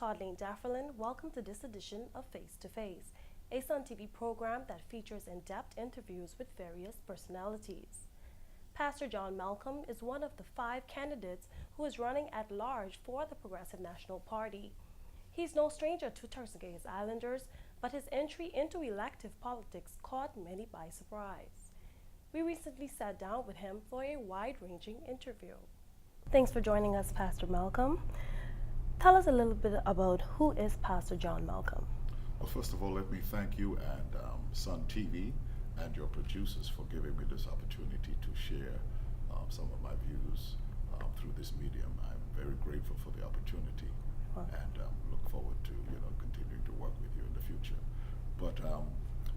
Toddleen Dafferlin. Welcome to this edition of Face to Face, a Sun TV program that features in-depth interviews with various personalities. Pastor John Malcolm is one of the 5 candidates who is running at large for the Progressive National Party. He's no stranger to Turks and Caicos Islanders, but his entry into elective politics caught many by surprise. We recently sat down with him for a wide-ranging interview. Thanks for joining us, Pastor Malcolm. Tell us a little bit about who is Pastor John Malcolm. Well, first of all, let me thank you and Sun TV and your producers for giving me this opportunity to share some of my views through this medium. I'm very grateful for the opportunity and look forward to continuing to work with you in the future. But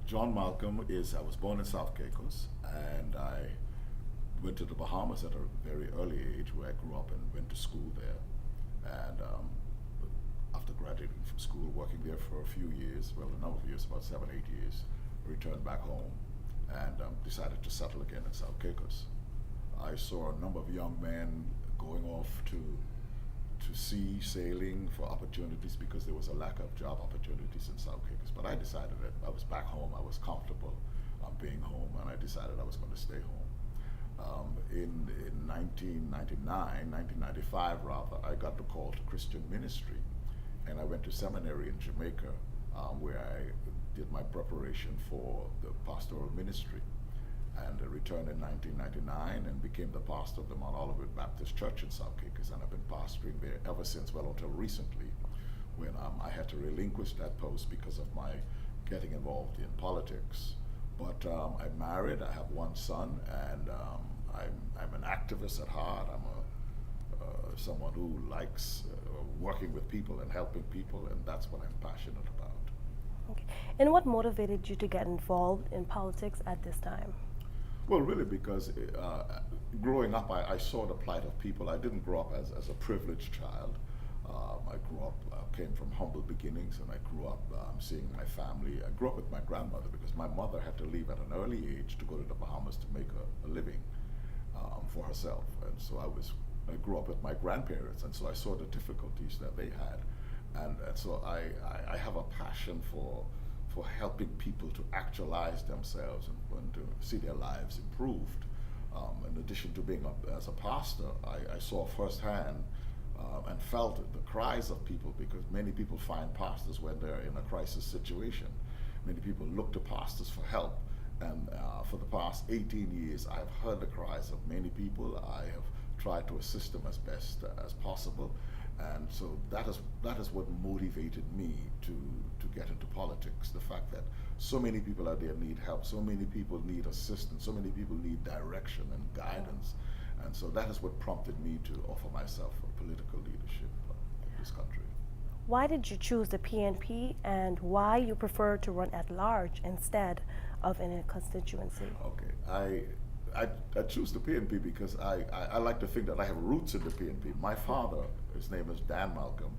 John Malcolm I was born in South Caicos, and I went to the Bahamas at a very early age, where I grew up and went to school there. And after graduating from school, working there for a few years, well, a number of years, about 7-8 years, returned back home and decided to settle again in South Caicos. I saw a number of young men going off to sea, sailing for opportunities because there was a lack of job opportunities in South Caicos. But I decided that I was back home, I was comfortable being home, and I decided I was going to stay home. In 1995 rather, I got the call to Christian ministry, and I went to seminary in Jamaica, where I did my preparation for the pastoral ministry, and I returned in 1999 and became the pastor of the Mount Olivet Baptist Church in South Caicos, and I've been pastoring there ever since, well, until recently, when I had to relinquish that post because of my getting involved in politics. But I'm married, I have one son, and I'm an activist at heart. I'm someone who likes working with people and helping people, and that's what I'm passionate about. Okay. And what motivated you to get involved in politics at this time? Well, really because growing up, I saw the plight of people. I didn't grow up as a privileged child. I grew up, came from humble beginnings, and I grew up seeing my family. I grew up with my grandmother because my mother had to leave at an early age to go to the Bahamas to make a living for herself. And so I grew up with my grandparents, and so I saw the difficulties that they had. And so I have a passion for helping people to actualize themselves and to see their lives improved. In addition to being as a pastor, I saw firsthand and felt the cries of people, because many people find pastors when they're in a crisis situation. Many people look to pastors for help, and for the past 18 years I've heard the cries of many people. I have tried to assist them as best as possible, and so that is what motivated me to get into politics. The fact that so many people out there need help, so many people need assistance, so many people need direction and guidance. And so that is what prompted me to offer myself for political leadership in this country. Why did you choose the PNP, and why you prefer to run at large instead of in a constituency? Okay, I choose the PNP because I like to think that I have roots in the PNP. My father, his name is Dan Malcolm,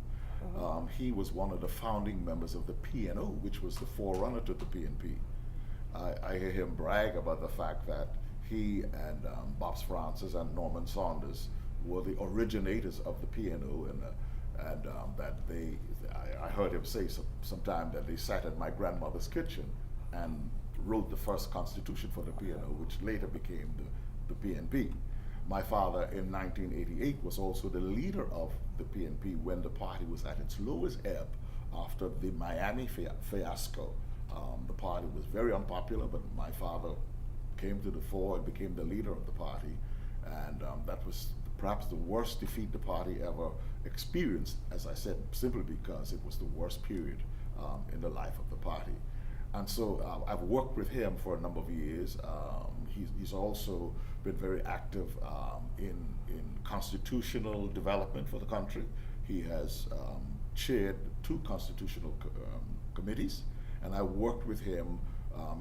he was one of the founding members of the PNO, which was the forerunner to the PNP. I hear him brag about the fact that he and Bobs Francis and Norman Saunders were the originators of the PNO, and that I heard him say sometime that they sat in my grandmother's kitchen and wrote the first constitution for the PNO, which later became the PNP. My father in 1988 was also the leader of the PNP when the party was at its lowest ebb after the Miami fiasco. The party was very unpopular, but my father came to the fore and became the leader of the party, and that was perhaps the worst defeat the party ever experienced, as I said, simply because it was the worst period in the life of the party. And so I've worked with him for a number of years. He's also been very active in constitutional development for the country. He has chaired 2 constitutional committees, and I worked with him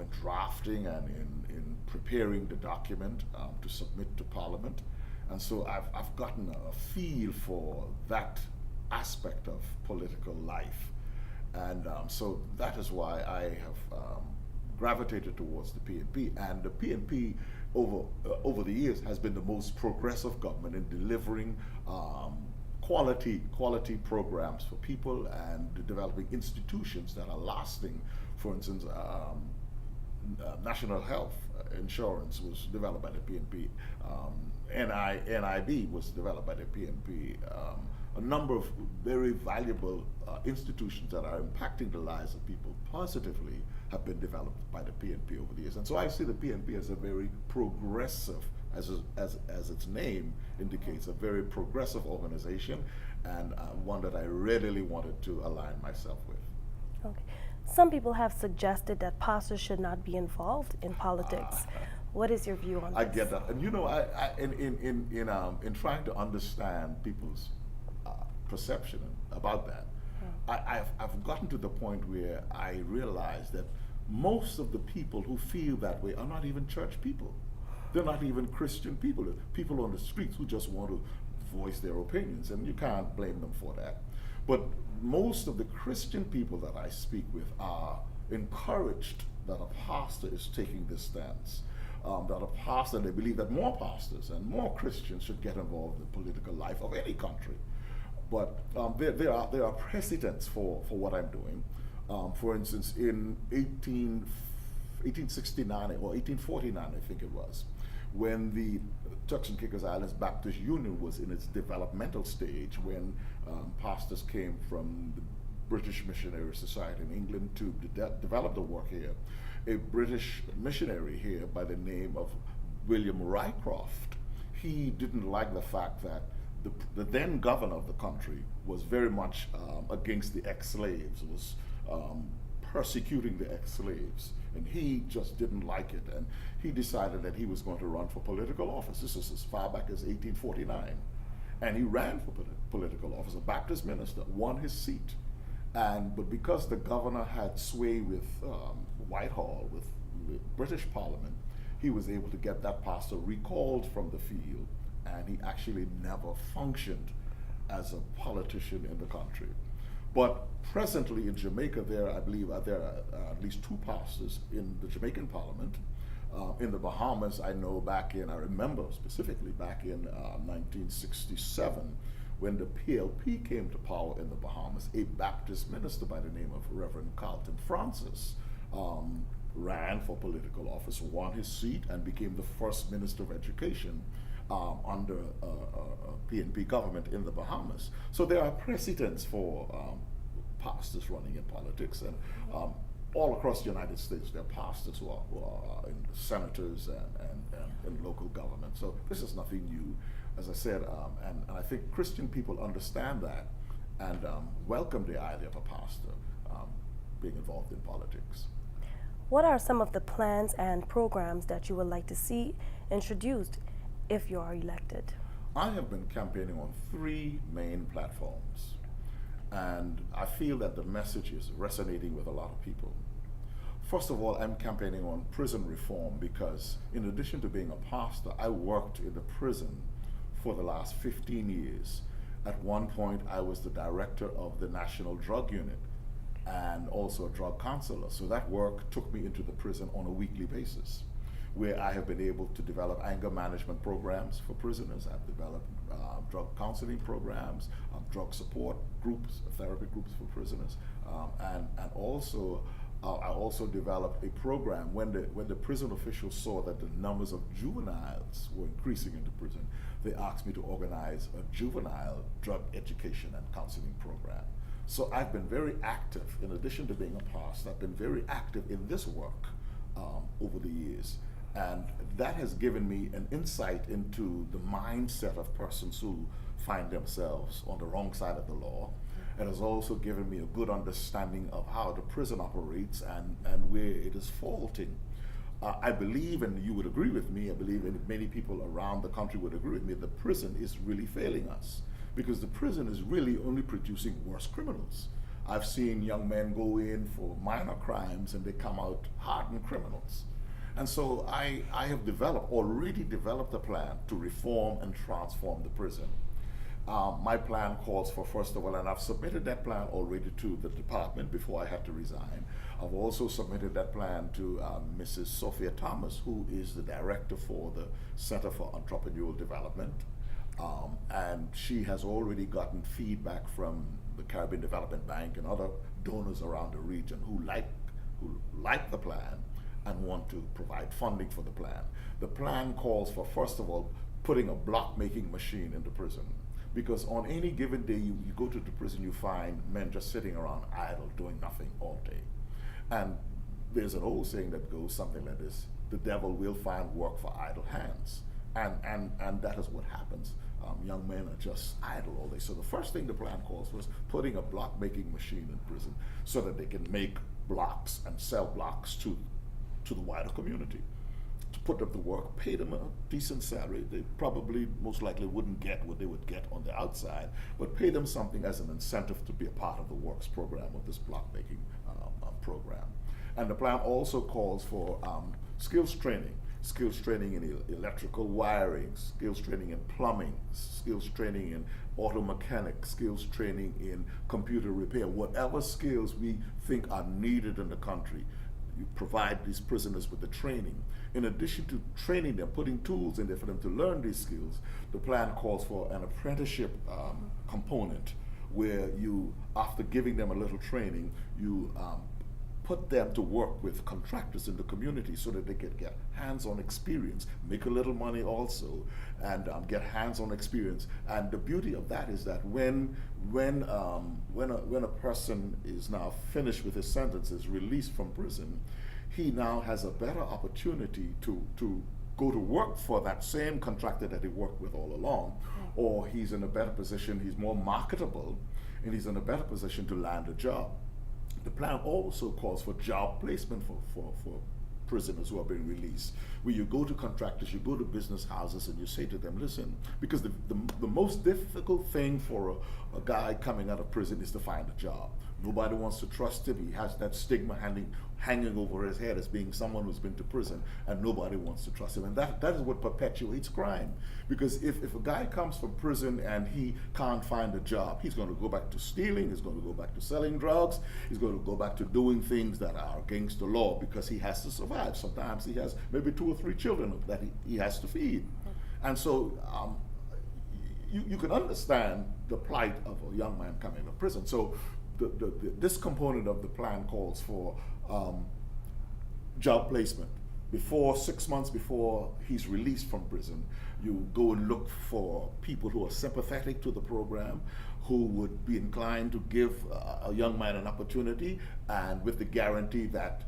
in drafting and in preparing the document to submit to Parliament. And so I've gotten a feel for that aspect of political life. And so that is why I have gravitated towards the PNP. And the PNP over the years has been the most progressive government in delivering quality programs for people and developing institutions that are lasting. For instance, national health insurance was developed by the PNP. NIB was developed by the PNP. A number of very valuable institutions that are impacting the lives of people positively have been developed by the PNP over the years. And so I see the PNP as a very progressive, as its name indicates, a very progressive organization, and one that I readily wanted to align myself with. Okay. Some people have suggested that pastors should not be involved in politics. What is your view on this? I get that, and you know, in trying to understand people's perception about that, I've gotten to the point where I realize that most of the people who feel that way are not even church people. They're not even Christian people. They're people on the streets who just want to voice their opinions, and you can't blame them for that. But most of the Christian people that I speak with are encouraged that a pastor is taking this stance. That a pastor, they believe that more pastors and more Christians should get involved in the political life of any country. But there are precedents for what I'm doing. For instance, in 1869 or 1849, I think it was, when the Turks and Caicos Islands Baptist Union was in its developmental stage, when pastors came from the British Missionary Society in England to develop the work here. A British missionary here by the name of William Rycroft, he didn't like the fact that the then governor of the country was very much against the ex-slaves, was persecuting the ex-slaves, and he just didn't like it, and he decided that he was going to run for political office. This is as far back as 1849, and he ran for political office. A Baptist minister won his seat, but because the governor had sway with Whitehall, with British Parliament, he was able to get that pastor recalled from the field, and he actually never functioned as a politician in the country. But presently in Jamaica, I believe there are at least 2 pastors in the Jamaican Parliament. In the Bahamas, I remember specifically back in 1967, when the PLP came to power in the Bahamas, a Baptist minister by the name of Reverend Carlton Francis ran for political office, won his seat, and became the first Minister of Education under PNP government in the Bahamas. So there are precedents for pastors running in politics, and all across the United States there are pastors who are in senators and local government. So this is nothing new, as I said, and I think Christian people understand that and welcome the idea of a pastor being involved in politics. What are some of the plans and programs that you would like to see introduced if you are elected? I have been campaigning on 3 main platforms, and I feel that the message is resonating with a lot of people. First of all, I'm campaigning on prison reform because in addition to being a pastor, I worked in the prison for the last 15 years. At one point, I was the director of the National Drug Unit and also a drug counselor. So that work took me into the prison on a weekly basis, where I have been able to develop anger management programs for prisoners. I've developed drug counseling programs, drug support groups, therapy groups for prisoners, and also I also developed a program when the prison officials saw that the numbers of juveniles were increasing into prison. They asked me to organize a juvenile drug education and counseling program. So I've been very active. In addition to being a pastor, I've been very active in this work over the years. And that has given me an insight into the mindset of persons who find themselves on the wrong side of the law. It has also given me a good understanding of how the prison operates and where it is faulting. I believe, and you would agree with me, I believe and many people around the country would agree with me, the prison is really failing us, because the prison is really only producing worse criminals. I've seen young men go in for minor crimes and they come out hardened criminals. And so I have already developed a plan to reform and transform the prison. My plan calls for, first of all, and I've submitted that plan already to the department before I had to resign. I've also submitted that plan to Mrs. Sophia Thomas, who is the director for the Center for Entrepreneurial Development. And she has already gotten feedback from the Caribbean Development Bank and other donors around the region who like the plan and want to provide funding for the plan. The plan calls for, first of all, putting a block making machine in the prison. Because on any given day you go to the prison, you find men just sitting around idle, doing nothing all day. And there's an old saying that goes something like this: the devil will find work for idle hands. And that is what happens. Young men are just idle all day. So the first thing the plan calls for is putting a block making machine in prison so that they can make blocks and sell blocks to the wider community. To put them to work, pay them a decent salary. They probably most likely wouldn't get what they would get on the outside, but pay them something as an incentive to be a part of the works program of this block making program. And the plan also calls for skills training in electrical wiring, skills training in plumbing, skills training in auto mechanics, skills training in computer repair, whatever skills we think are needed in the country. You provide these prisoners with the training. In addition to training them, putting tools in there for them to learn these skills, the plan calls for an apprenticeship component where you, after giving them a little training, you put them to work with contractors in the community so that they could get hands-on experience, make a little money also, and get hands-on experience. And the beauty of that is that when a person is now finished with his sentence, is released from prison, he now has a better opportunity to go to work for that same contractor that he worked with all along, or he's in a better position, he's more marketable, and he's in a better position to land a job. The plan also calls for job placement for prisoners who are being released, where you go to contractors, you go to business houses, and you say to them, listen, because the most difficult thing for a guy coming out of prison is to find a job. Nobody wants to trust him. He has that stigma hanging over his head as being someone who's been to prison, and nobody wants to trust him. And that is what perpetuates crime. Because if a guy comes from prison and he can't find a job, he's going to go back to stealing, he's going to go back to selling drugs, he's going to go back to doing things that are against the law because he has to survive. Sometimes he has maybe 2 or 3 children that he has to feed. And so you can understand the plight of a young man coming out of prison. So this component of the plan calls for job placement. 6 months before he's released from prison, you go and look for people who are sympathetic to the program, who would be inclined to give a young man an opportunity, and with the guarantee that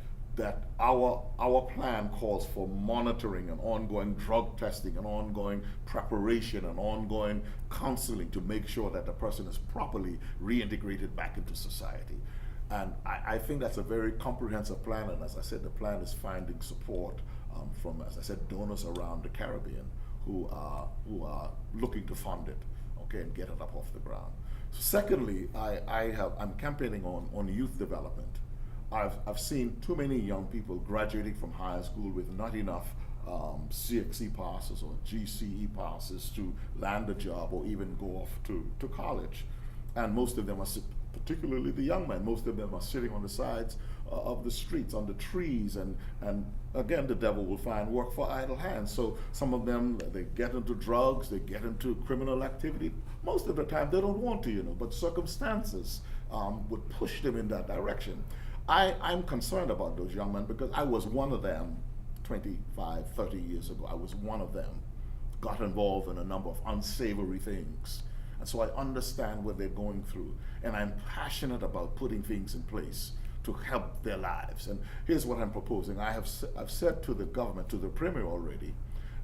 our plan calls for monitoring and ongoing drug testing and ongoing preparation and ongoing counseling to make sure that the person is properly reintegrated back into society. And I think that's a very comprehensive plan, and as I said, the plan is finding support from, as I said, donors around the Caribbean who are looking to fund it, okay, and get it up off the ground. Secondly, I'm campaigning on youth development. I've seen too many young people graduating from high school with not enough CXC passes or GCE passes to land a job or even go off to college. And most of them are, particularly the young men, most of them are sitting on the sides of the streets, on the trees, and again, the devil will find work for idle hands. So some of them, they get into drugs, they get into criminal activity. Most of the time they don't want to, but circumstances would push them in that direction. I'm concerned about those young men because I was one of them 25, 30 years ago. I was one of them, got involved in a number of unsavory things. And so I understand what they're going through, and I'm passionate about putting things in place to help their lives. And here's what I'm proposing. I've said to the government, to the Premier already,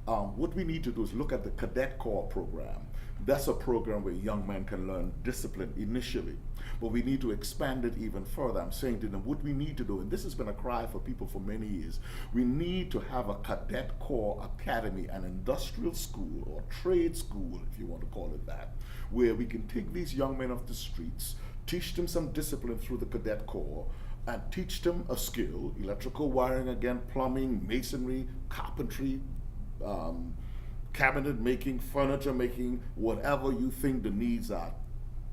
what we need to do is look at the Cadet Corps program. That's a program where young men can learn discipline initially, but we need to expand it even further. I'm saying to them, what we need to do, and this has been a cry for people for many years, we need to have a Cadet Corps Academy, an industrial school or trade school, if you want to call it that, where we can take these young men off the streets, teach them some discipline through the Cadet Corps, and teach them a skill, electrical wiring again, plumbing, masonry, carpentry, cabinet making, furniture making, whatever you think the needs are.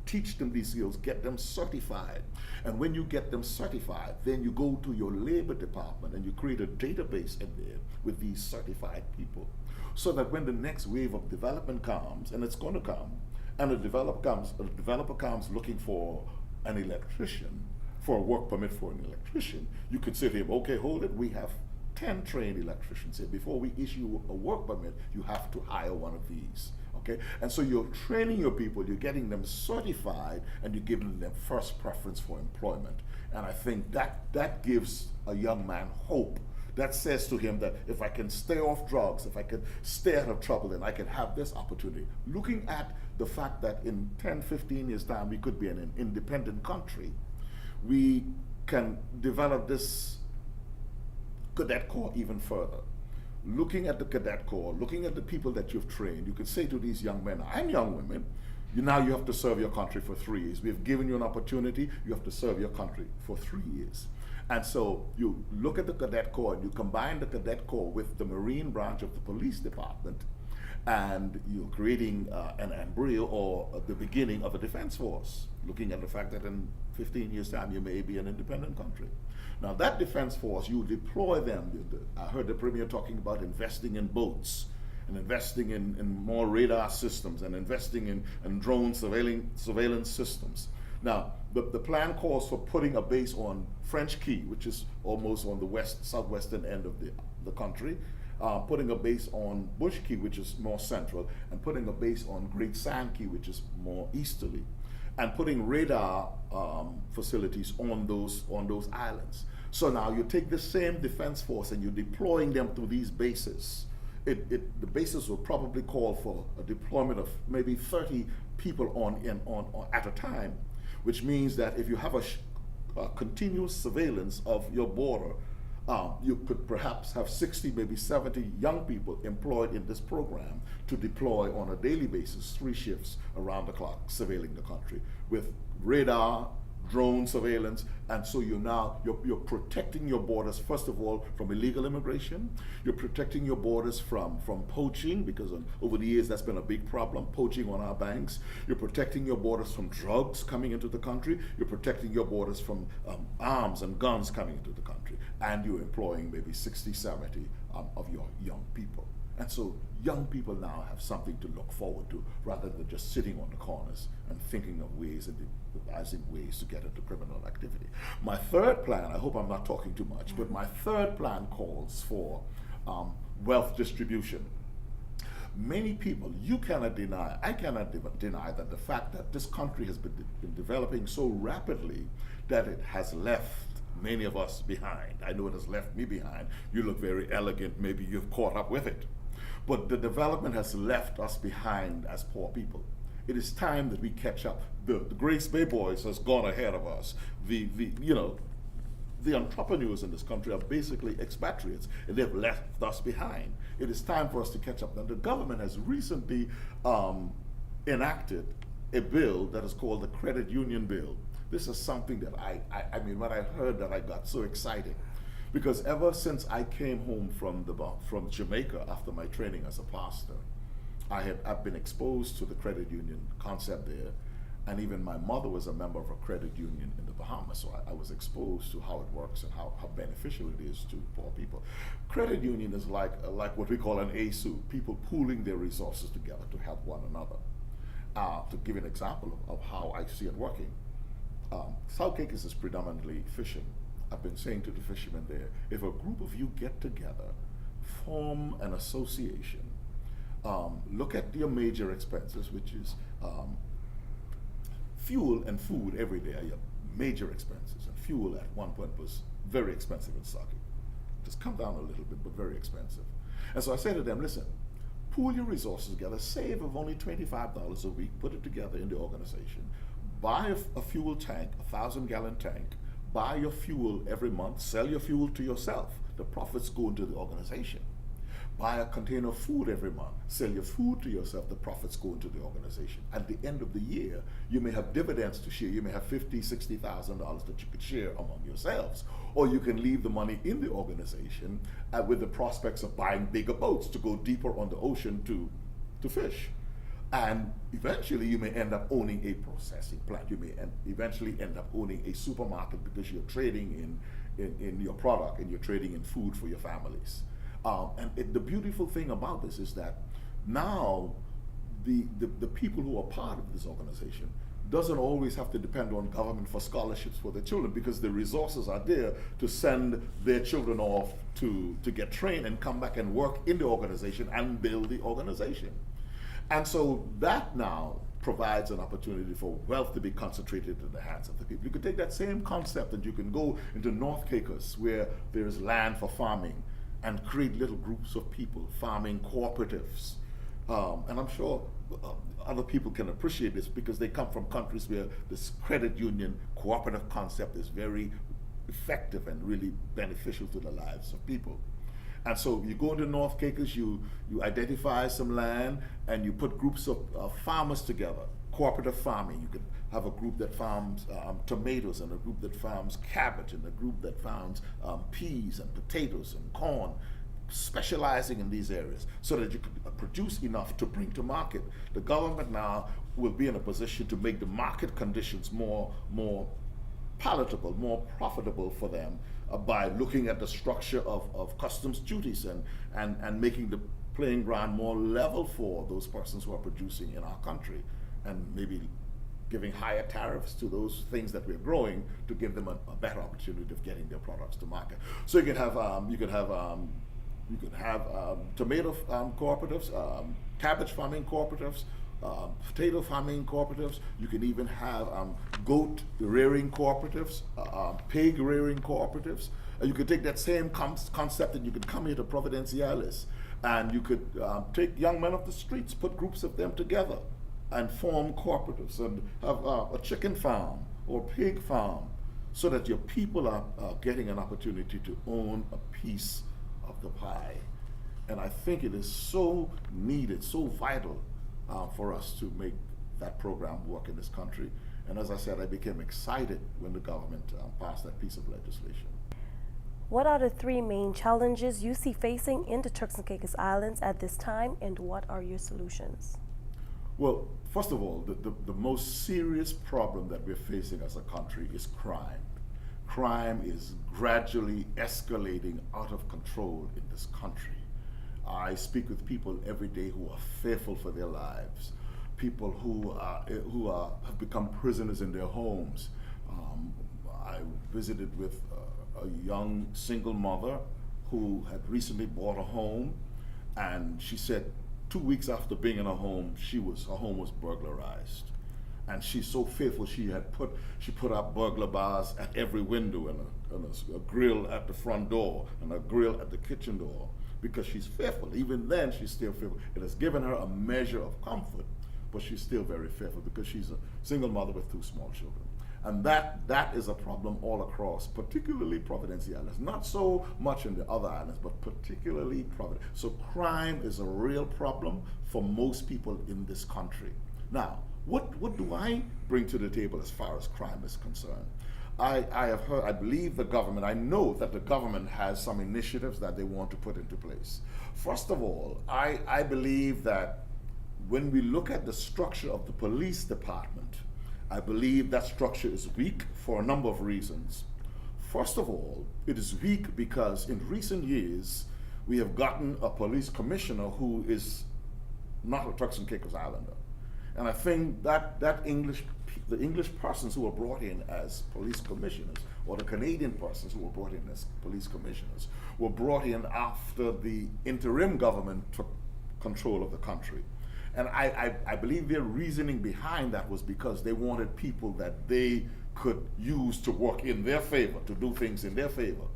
Teach them these skills, get them certified. And when you get them certified, then you go to your labor department and you create a database in there with these certified people so that when the next wave of development comes, and it's going to come, and a developer comes looking for an electrician, for a work permit for an electrician, you could say to him, okay, hold it, we have 10 trained electricians here. Before we issue a work permit, you have to hire one of these. Okay? And so you're training your people, you're getting them certified, and you're giving them first preference for employment. And I think that gives a young man hope. That says to him that if I can stay off drugs, if I can stay out of trouble, then I can have this opportunity. Looking at the fact that in 10, 15 years' time, we could be an independent country, we can develop this Cadet Corps even further. Looking at the Cadet Corps, looking at the people that you've trained, you could say to these young men and young women, now you have to serve your country for 3 years. We've given you an opportunity, you have to serve your country for 3 years. And so you look at the Cadet Corps, and you combine the Cadet Corps with the Marine branch of the police department, and you're creating an embryo or the beginning of a defense force, looking at the fact that in 15 years' time you may be an independent country. Now that defense force, you deploy them. I heard the Premier talking about investing in boats, and investing in more radar systems, and investing in drone surveillance systems. Now, the plan calls for putting a base on French Key, which is almost on the southwestern end of the country, putting a base on Bush Key, which is more central, and putting a base on Great Sand Key, which is more easterly, and putting radar facilities on those islands. So now you take the same defense force and you're deploying them to these bases. The bases will probably call for a deployment of maybe 30 people on at a time, which means that if you have a continuous surveillance of your border, you could perhaps have 60, maybe 70 young people employed in this program to deploy on a daily basis, 3 shifts around the clock, surveilling the country with radar, drone surveillance. And so you're protecting your borders, first of all, from illegal immigration. You're protecting your borders from poaching, because over the years that's been a big problem, poaching on our banks. You're protecting your borders from drugs coming into the country. You're protecting your borders from arms and guns coming into the country. And you're employing maybe 60, 70 of your young people. And so young people now have something to look forward to, rather than just sitting on the corners and thinking of ways and devising ways to get into criminal activity. My third plan, I hope I'm not talking too much, but my third plan calls for wealth distribution. Many people, you cannot deny, I cannot deny that the fact that this country has been developing so rapidly that it has left many of us behind. I know it has left me behind. You look very elegant, maybe you've caught up with it. But the development has left us behind as poor people. It is time that we catch up. The Grace Bay Boys has gone ahead of us. The entrepreneurs in this country are basically expatriates, and they've left us behind. It is time for us to catch up. Now, the government has recently enacted a bill that is called the Credit Union Bill. This is something that I mean, when I heard that, I got so excited. Because ever since I came home from Jamaica after my training as a pastor, I've been exposed to the credit union concept there, and even my mother was a member of a credit union in the Bahamas, so I was exposed to how it works and how beneficial it is to poor people. Credit union is like what we call an ASU, people pooling their resources together to help one another. To give an example of how I see it working, South Caicos is predominantly fishing. I've been saying to the fishermen there, if a group of you get together, form an association, look at your major expenses, which is fuel and food every day are your major expenses. And fuel at one point was very expensive in Sauk. Just come down a little bit, but very expensive. And so I said to them, listen, pool your resources together, save of only $25 a week, put it together in the organization, buy a fuel tank, 1,000-gallon tank, buy your fuel every month, sell your fuel to yourself. The profits go into the organization. Buy a container of food every month, sell your food to yourself, the profits go into the organization. At the end of the year, you may have dividends to share. You may have $50,000, $60,000 that you could share among yourselves. Or you can leave the money in the organization with the prospects of buying bigger boats to go deeper on the ocean to fish. And eventually you may end up owning a processing plant. You may eventually end up owning a supermarket, because you're trading in your product and you're trading in food for your families. The beautiful thing about this is that now the people who are part of this organization doesn't always have to depend on government for scholarships for their children, because the resources are there to send their children off to get trained and come back and work in the organization and build the organization. And so that now provides an opportunity for wealth to be concentrated in the hands of the people. You could take that same concept and you can go into North Caicos, where there's land for farming, and create little groups of people, farming cooperatives. And I'm sure other people can appreciate this because they come from countries where this credit union cooperative concept is very effective and really beneficial to the lives of people. And so you go into North Caicos, you identify some land, and you put groups of farmers together, cooperative farming. You could have a group that farms tomatoes, and a group that farms cabbage, and a group that farms peas and potatoes and corn, specializing in these areas so that you could produce enough to bring to market. The government now will be in a position to make the market conditions more palatable, more profitable for them by looking at the structure of customs duties and making the playing ground more level for those persons who are producing in our country, and maybe giving higher tariffs to those things that we're growing to give them a better opportunity of getting their products to market. So you can have tomato cooperatives, cabbage farming cooperatives, potato farming cooperatives. You can even have goat rearing cooperatives, pig rearing cooperatives. You could take that same concept and you could come here to Providenciales, and you could take young men off the streets, put groups of them together and form cooperatives, and have a chicken farm or pig farm, so that your people are getting an opportunity to own a piece of the pie. And I think it is so needed, so vital for us to make that program work in this country. And as I said, I became excited when the government passed that piece of legislation. What are the three main challenges you see facing in the Turks and Caicos Islands at this time, and what are your solutions? Well, first of all, the most serious problem that we're facing as a country is crime. Crime is gradually escalating out of control in this country. I speak with people every day who are fearful for their lives, people who have become prisoners in their homes. I visited with a young single mother who had recently bought a home, and she said 2 weeks after being in her home, her home was burglarized. And she's so fearful, she put up burglar bars at every window, and a grill at the front door, and a grill at the kitchen door, because she's fearful. Even then, she's still fearful. It has given her a measure of comfort, but she's still very fearful because she's a single mother with 2 small children. And that is a problem all across, particularly Providenciales. Not so much in the other islands, but particularly Providence. So crime is a real problem for most people in this country. Now, what do I bring to the table as far as crime is concerned? I have heard, I believe the government, I know that the government has some initiatives that they want to put into place. First of all, I believe that when we look at the structure of the police department, I believe that structure is weak for a number of reasons. First of all, it is weak because in recent years, we have gotten a police commissioner who is not a Turks and Caicos Islander. And I think that the English persons who were brought in as police commissioners, or the Canadian persons who were brought in as police commissioners, were brought in after the interim government took control of the country. And I believe their reasoning behind that was because they wanted people that they could use to work in their favor, to do things in their favor.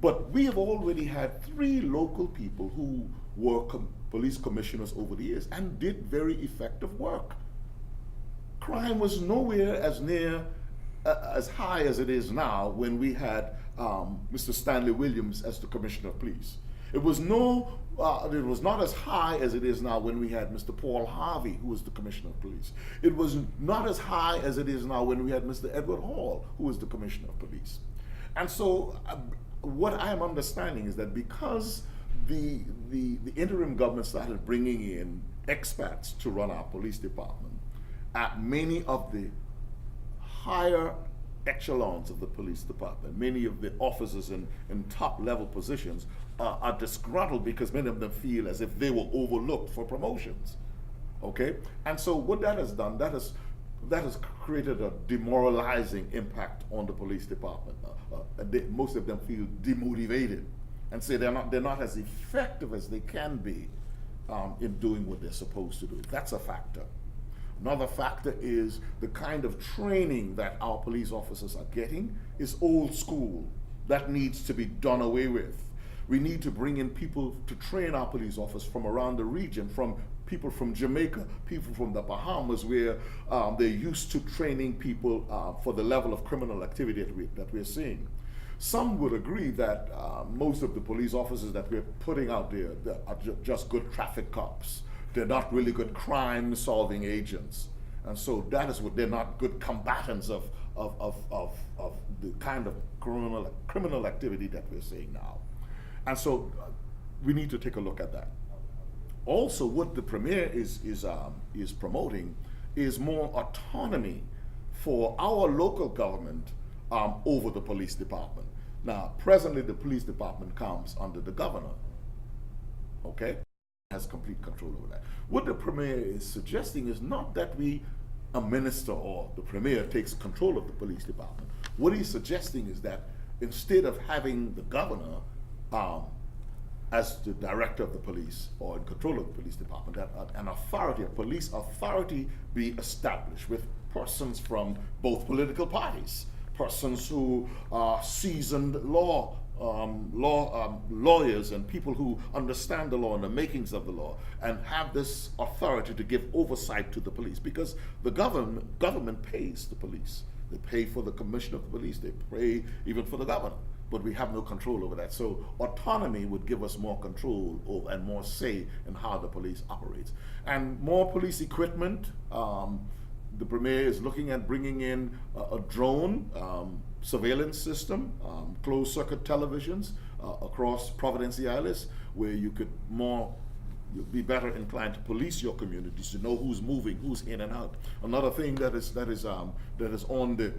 But we have already had 3 local people who were police commissioners over the years and did very effective work. Crime was nowhere as high as it is now when we had Mr. Stanley Williams as the Commissioner of Police. It was not as high as it is now when we had Mr. Paul Harvey, who was the Commissioner of Police. It was not as high as it is now when we had Mr. Edward Hall, who was the Commissioner of Police. And so what I am understanding is that because the interim government started bringing in expats to run our police department, many of the higher echelons of the police department. Many of the officers in top level positions are disgruntled because many of them feel as if they were overlooked for promotions. Okay? And so what that has done, that has created a demoralizing impact on the police department. Most of them feel demotivated and say they're not as effective as they can be in doing what they're supposed to do. That's a factor. Another factor is the kind of training that our police officers are getting is old school. That needs to be done away with. We need to bring in people to train our police officers from around the region, from people from Jamaica, people from the Bahamas, where they're used to training people for the level of criminal activity that we're seeing. Some would agree that most of the police officers that we're putting out there are just good traffic cops. They're not really good crime-solving agents. And so that is what, they're not good combatants of the kind of criminal activity that we're seeing now. And so we need to take a look at that. Also, what the Premier is promoting is more autonomy for our local government over the police department. Now, presently the police department comes under the governor, okay? Has complete control over that. What the Premier is suggesting is not that a minister or the Premier takes control of the police department. What he's suggesting is that instead of having the governor as the director of the police or in control of the police department, that an authority, a police authority, be established with persons from both political parties, persons who are seasoned lawyers and people who understand the law and the makings of the law, and have this authority to give oversight to the police, because the government pays the police. They pay for the commission of the police, they pay even for the governor, but we have no control over that. So autonomy would give us more control over and more say in how the police operates. And more police equipment. The Premier is looking at bringing in a drone surveillance system, closed circuit televisions across Providence Isles, where you could you'll be better inclined to police your communities, to know who's moving, who's in and out. Another thing that is on the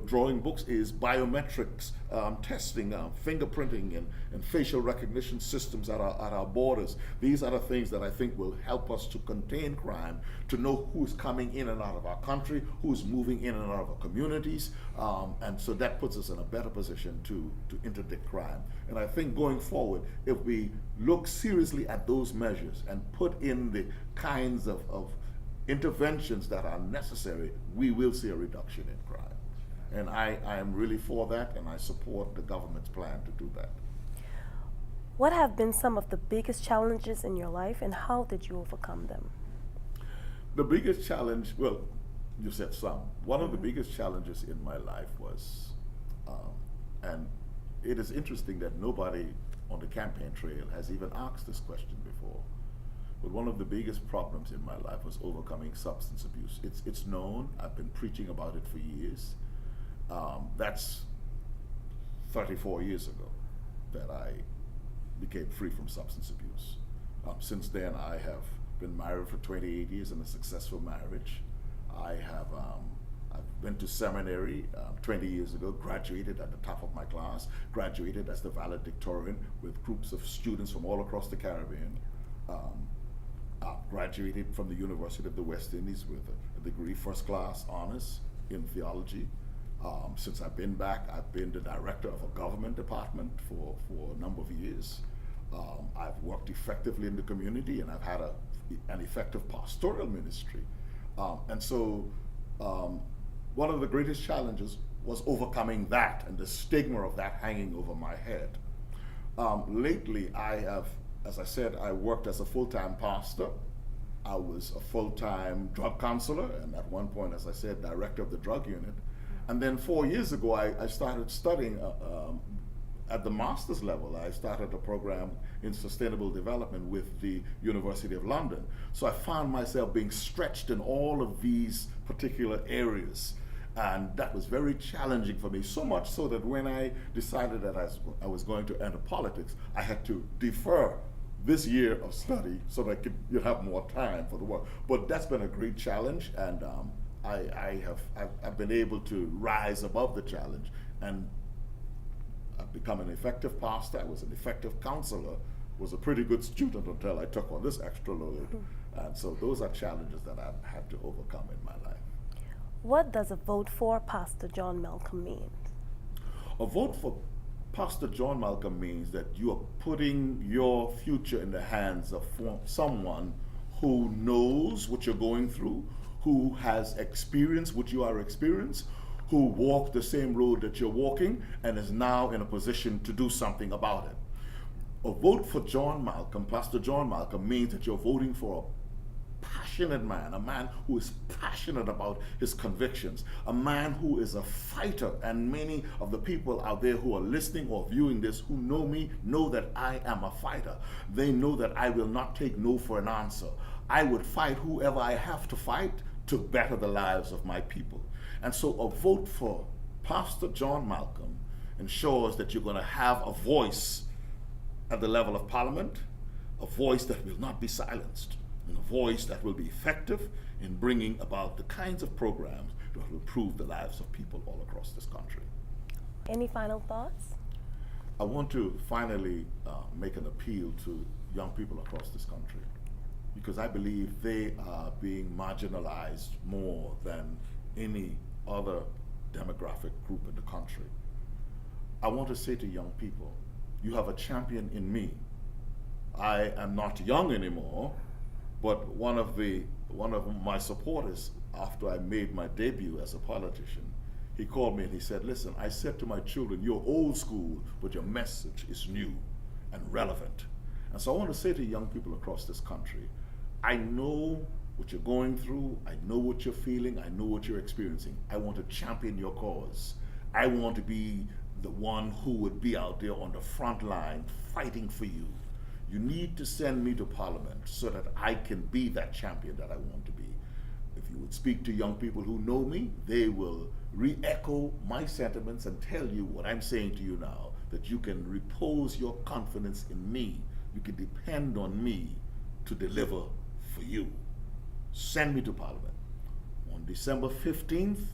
drawing books is biometrics testing, fingerprinting, and facial recognition systems at our borders. These are the things that I think will help us to contain crime, to know who's coming in and out of our country, who's moving in and out of our communities, and so that puts us in a better position to interdict crime. And I think going forward, if we look seriously at those measures and put in the kinds of interventions that are necessary, we will see a reduction in crime. And I am really for that, and I support the government's plan to do that. What have been some of the biggest challenges in your life, and how did you overcome them? The biggest challenge, well, you said some. One of the biggest challenges in my life was, and it is interesting that nobody on the campaign trail has even asked this question before, but one of the biggest problems in my life was overcoming substance abuse. It's known, I've been preaching about it for years. That's 34 years ago that I became free from substance abuse. Since then, I have been married for 28 years in a successful marriage. I've been to seminary 20 years ago, graduated at the top of my class, graduated as the valedictorian with groups of students from all across the Caribbean. Graduated from the University of the West Indies with a degree, first class honors in theology. Since I've been back, I've been the director of a government department for a number of years. I've worked effectively in the community, and I've had an effective pastoral ministry. And so one of the greatest challenges was overcoming that and the stigma of that hanging over my head. Lately, I have, as I said, I worked as a full-time pastor. I was a full-time drug counselor, and at one point, as I said, director of the drug unit. And then 4 years ago, I started studying at the master's level. I started a program in sustainable development with the University of London. So I found myself being stretched in all of these particular areas. And that was very challenging for me, so much so that when I decided that I was going to enter politics, I had to defer this year of study so that I could have more time for the work. But that's been a great challenge, and I've been able to rise above the challenge, and I've become an effective pastor. I was an effective counselor, was a pretty good student until I took on this extra load. And so those are challenges that I've had to overcome in my life. What does a vote for Pastor John Malcolm mean? A vote for Pastor John Malcolm means that you are putting your future in the hands of someone who knows what you're going through, who has experienced what you are experiencing, who walked the same road that you're walking, and is now in a position to do something about it. A vote for John Malcolm, Pastor John Malcolm, means that you're voting for a passionate man, a man who is passionate about his convictions, a man who is a fighter. And many of the people out there who are listening or viewing this who know me know that I am a fighter. They know that I will not take no for an answer. I would fight whoever I have to fight to better the lives of my people. And so a vote for Pastor John Malcolm ensures that you're going to have a voice at the level of Parliament, a voice that will not be silenced, and a voice that will be effective in bringing about the kinds of programs that will improve the lives of people all across this country. Any final thoughts? I want to finally make an appeal to young people across this country, because I believe they are being marginalized more than any other demographic group in the country. I want to say to young people, you have a champion in me. I am not young anymore, but one of my supporters, after I made my debut as a politician, he called me and he said, listen, I said to my children, you're old school, but your message is new and relevant. And so I want to say to young people across this country, I know what you're going through, I know what you're feeling, I know what you're experiencing. I want to champion your cause. I want to be the one who would be out there on the front line fighting for you. You need to send me to Parliament so that I can be that champion that I want to be. If you would speak to young people who know me, they will re-echo my sentiments and tell you what I'm saying to you now, that you can repose your confidence in me. You can depend on me to deliver for you. Send me to Parliament. On December 15th,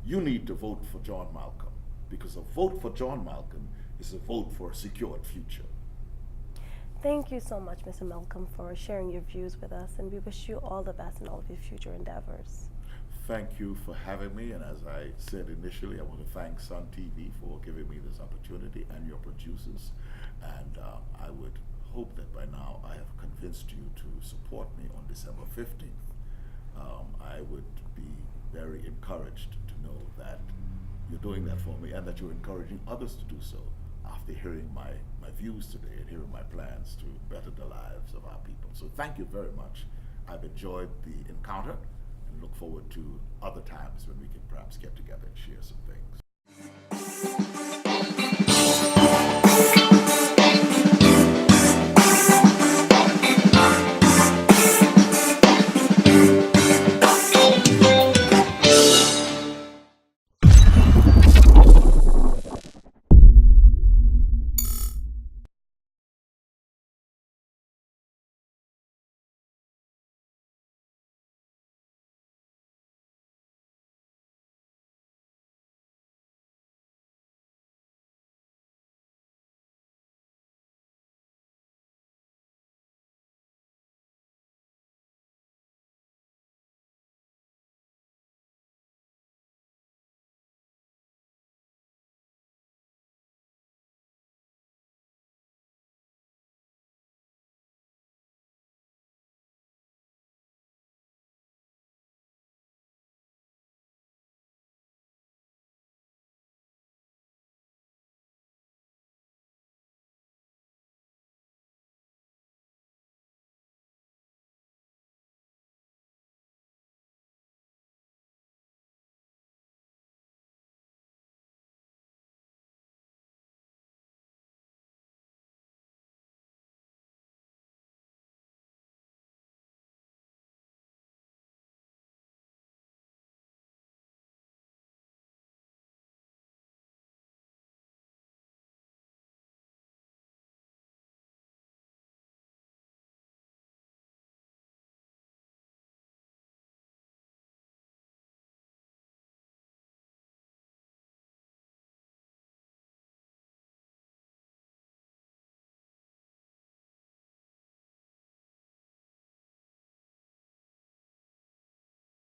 you need to vote for John Malcolm, because a vote for John Malcolm is a vote for a secured future. Thank you so much, Mr. Malcolm, for sharing your views with us, and we wish you all the best in all of your future endeavors. Thank you for having me, and as I said initially, I want to thank Sun TV for giving me this opportunity and your producers, and I would hope that by now I have convinced you to support me on December 15th. I would be very encouraged to know that you're doing that for me and that you're encouraging others to do so after hearing my views today and hearing my plans to better the lives of our people. So thank you very much. I've enjoyed the encounter and look forward to other times when we can perhaps get together and share some things.